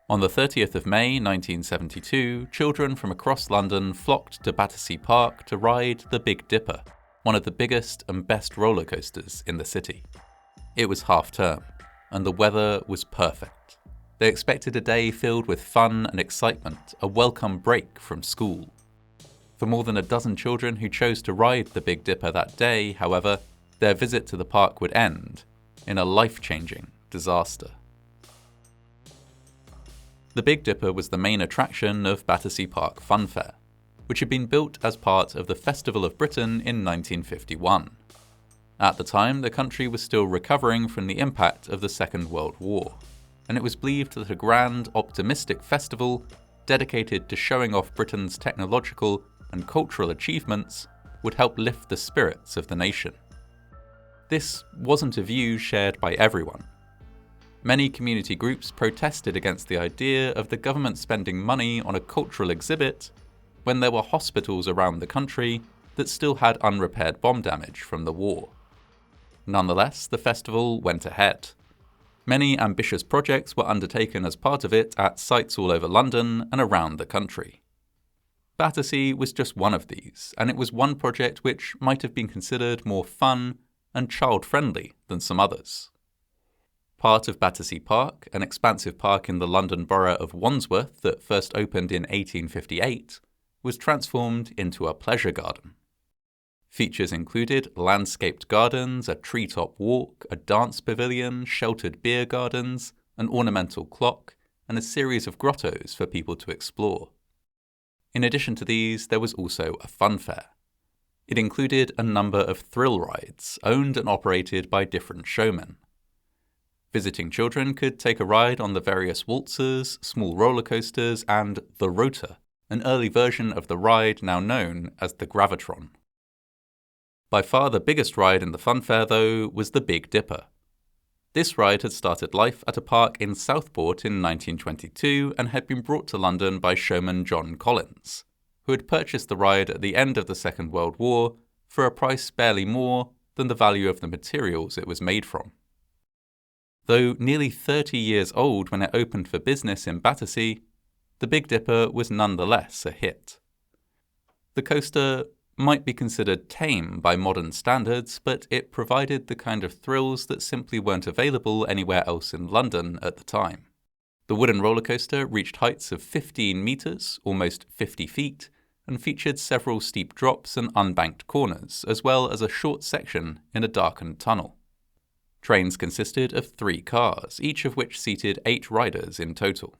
On the 30th of May 1972, children from across London flocked to Battersea Park to ride the Big Dipper, one of the biggest and best roller coasters in the city. It was half-term, and the weather was perfect. They expected a day filled with fun and excitement, a welcome break from school. For more than a dozen children who chose to ride the Big Dipper that day, however, their visit to the park would end in a life-changing disaster. The Big Dipper was the main attraction of Battersea Park Fun Fair, which had been built as part of the Festival of Britain in 1951. At the time, the country was still recovering from the impact of the Second World War, and it was believed that a grand, optimistic festival dedicated to showing off Britain's technological and cultural achievements would help lift the spirits of the nation. This wasn't a view shared by everyone. Many community groups protested against the idea of the government spending money on a cultural exhibit when there were hospitals around the country that still had unrepaired bomb damage from the war. Nonetheless, the festival went ahead. Many ambitious projects were undertaken as part of it at sites all over London and around the country. Battersea was just one of these, and it was one project which might have been considered more fun and child-friendly than some others. Part of Battersea Park, an expansive park in the London borough of Wandsworth that first opened in 1858, was transformed into a pleasure garden. Features included landscaped gardens, a treetop walk, a dance pavilion, sheltered beer gardens, an ornamental clock, and a series of grottos for people to explore. In addition to these, there was also a fun fair. It included a number of thrill rides, owned and operated by different showmen. Visiting children could take a ride on the various waltzers, small roller coasters, and the Rotor, an early version of the ride now known as the Gravitron. By far the biggest ride in the fun fair, though, was the Big Dipper. This ride had started life at a park in Southport in 1922 and had been brought to London by showman John Collins, who had purchased the ride at the end of the Second World War for a price barely more than the value of the materials it was made from. Though nearly 30 years old when it opened for business in Battersea, the Big Dipper was nonetheless a hit. The coaster might be considered tame by modern standards, but it provided the kind of thrills that simply weren't available anywhere else in London at the time. The wooden roller coaster reached heights of 15 metres, almost 50 feet, and featured several steep drops and unbanked corners, as well as a short section in a darkened tunnel. Trains consisted of 3 cars, each of which seated 8 riders in total.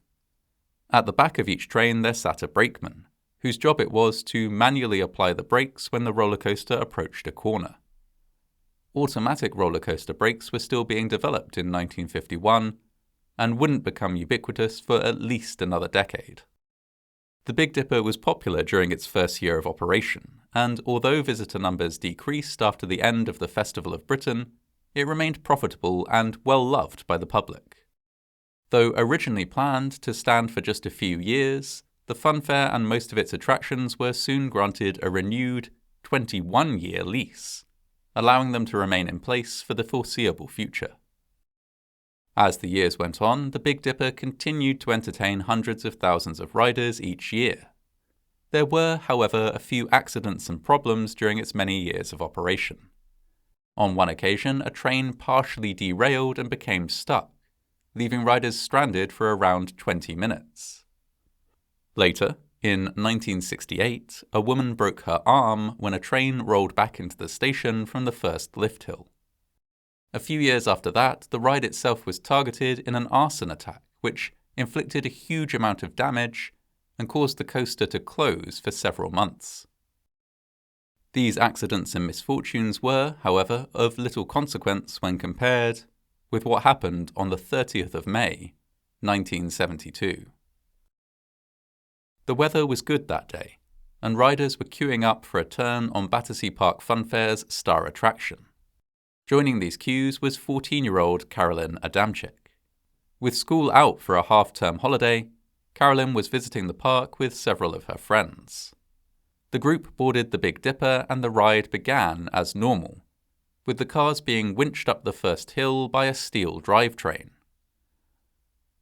At the back of each train there sat a brakeman, whose job it was to manually apply the brakes when the roller coaster approached a corner. Automatic roller coaster brakes were still being developed in 1951 and wouldn't become ubiquitous for at least another decade. The Big Dipper was popular during its first year of operation, and although visitor numbers decreased after the end of the Festival of Britain, it remained profitable and well loved by the public. Though originally planned to stand for just a few years, the fun fair and most of its attractions were soon granted a renewed 21-year lease, allowing them to remain in place for the foreseeable future. As the years went on, the Big Dipper continued to entertain hundreds of thousands of riders each year. There were, however, a few accidents and problems during its many years of operation. On one occasion, a train partially derailed and became stuck, leaving riders stranded for around 20 minutes. Later, in 1968, a woman broke her arm when a train rolled back into the station from the first lift hill. A few years after that, the ride itself was targeted in an arson attack, which inflicted a huge amount of damage and caused the coaster to close for several months. These accidents and misfortunes were, however, of little consequence when compared with what happened on the 30th of May, 1972. The weather was good that day, and riders were queuing up for a turn on Battersea Park Fun Fair's star attraction. Joining these queues was 14-year-old Carolyn Adamczyk. With school out for a half-term holiday, Carolyn was visiting the park with several of her friends. The group boarded the Big Dipper and the ride began as normal, with the cars being winched up the first hill by a steel drivetrain.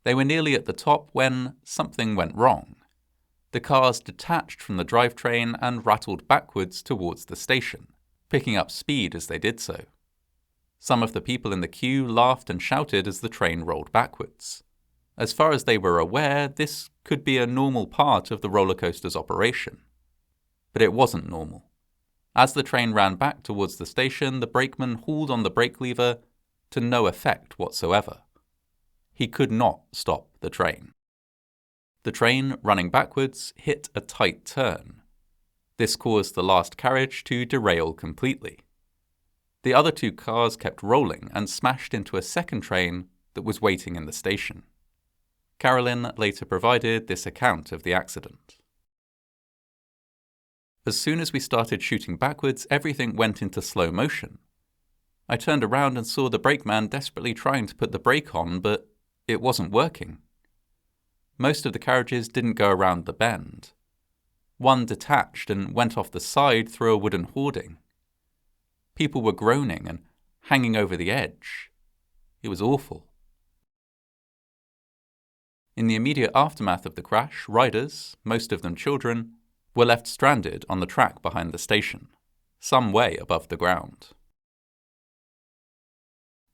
They were nearly at the top when something went wrong. The cars detached from the drivetrain and rattled backwards towards the station, picking up speed as they did so. Some of the people in the queue laughed and shouted as the train rolled backwards. As far as they were aware, this could be a normal part of the roller coaster's operation. But it wasn't normal. As the train ran back towards the station, the brakeman hauled on the brake lever to no effect whatsoever. He could not stop the train. The train, running backwards, hit a tight turn. This caused the last carriage to derail completely. The other two cars kept rolling and smashed into a second train that was waiting in the station. Carolyn later provided this account of the accident. As soon as we started shooting backwards, everything went into slow motion. I turned around and saw the brakeman desperately trying to put the brake on, but it wasn't working. Most of the carriages didn't go around the bend. One detached and went off the side through a wooden hoarding. People were groaning and hanging over the edge. It was awful. In the immediate aftermath of the crash, riders, most of them children, were left stranded on the track behind the station, some way above the ground.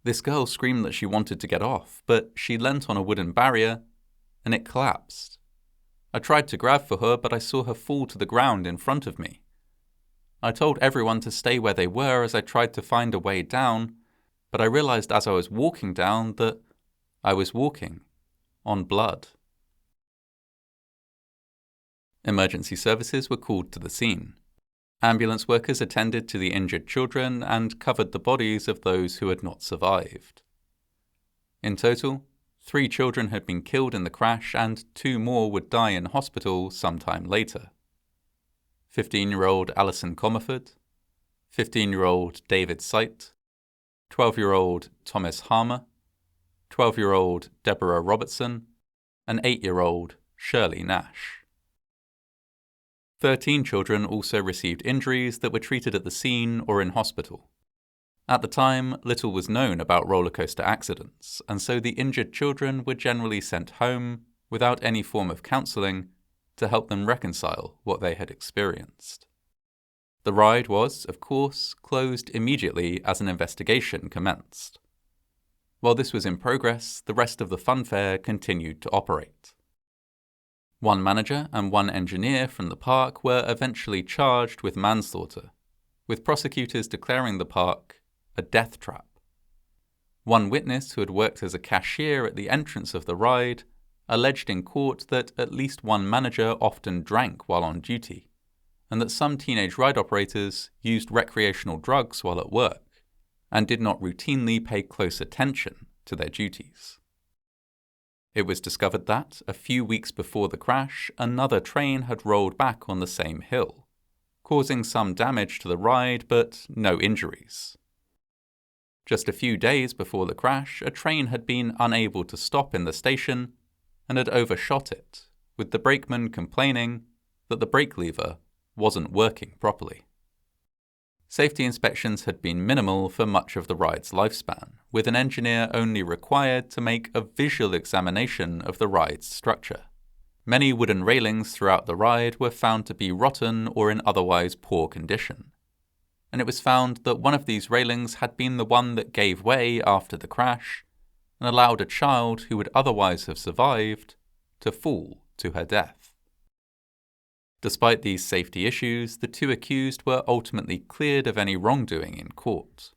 This girl screamed that she wanted to get off, but she leant on a wooden barrier and it collapsed. I tried to grab for her, but I saw her fall to the ground in front of me. I told everyone to stay where they were as I tried to find a way down, but I realized as I was walking down that I was walking on blood. Emergency services were called to the scene. Ambulance workers attended to the injured children and covered the bodies of those who had not survived. In total, 3 children had been killed in the crash and 2 more would die in hospital sometime later. 15-year-old Alison Comerford, 15-year-old David Sight, 12-year-old Thomas Harmer, 12-year-old Deborah Robertson, and 8-year-old Shirley Nash. 13 children also received injuries that were treated at the scene or in hospital. At the time, little was known about roller coaster accidents, and so the injured children were generally sent home without any form of counselling to help them reconcile what they had experienced. The ride was, of course, closed immediately as an investigation commenced. While this was in progress, the rest of the funfair continued to operate. 1 manager and 1 engineer from the park were eventually charged with manslaughter, with prosecutors declaring the park a death trap. 1 witness who had worked as a cashier at the entrance of the ride alleged in court that at least 1 manager often drank while on duty, and that some teenage ride operators used recreational drugs while at work, and did not routinely pay close attention to their duties. It was discovered that, a few weeks before the crash, another train had rolled back on the same hill, causing some damage to the ride but no injuries. Just a few days before the crash, a train had been unable to stop in the station and had overshot it, with the brakeman complaining that the brake lever wasn't working properly. Safety inspections had been minimal for much of the ride's lifespan, with an engineer only required to make a visual examination of the ride's structure. Many wooden railings throughout the ride were found to be rotten or in otherwise poor condition, and it was found that one of these railings had been the one that gave way after the crash and allowed a child who would otherwise have survived to fall to her death. Despite these safety issues, the 2 accused were ultimately cleared of any wrongdoing in court.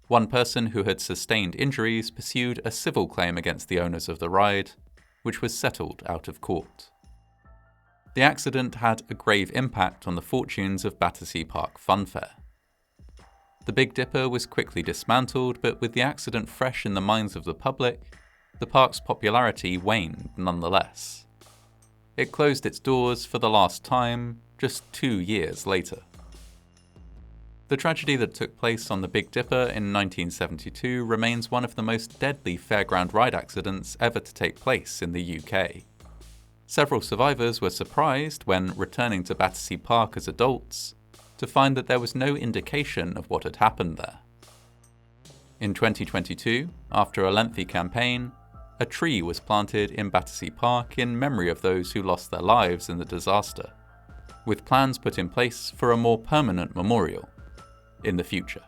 1 person who had sustained injuries pursued a civil claim against the owners of the ride, which was settled out of court. The accident had a grave impact on the fortunes of Battersea Park Funfair. The Big Dipper was quickly dismantled, but with the accident fresh in the minds of the public, the park's popularity waned nonetheless. It closed its doors for the last time just 2 years later. The tragedy that took place on the Big Dipper in 1972 remains one of the most deadly fairground ride accidents ever to take place in the UK. Several survivors were surprised when returning to Battersea Park as adults to find that there was no indication of what had happened there. In 2022, after a lengthy campaign, a tree was planted in Battersea Park in memory of those who lost their lives in the disaster, with plans put in place for a more permanent memorial in the future.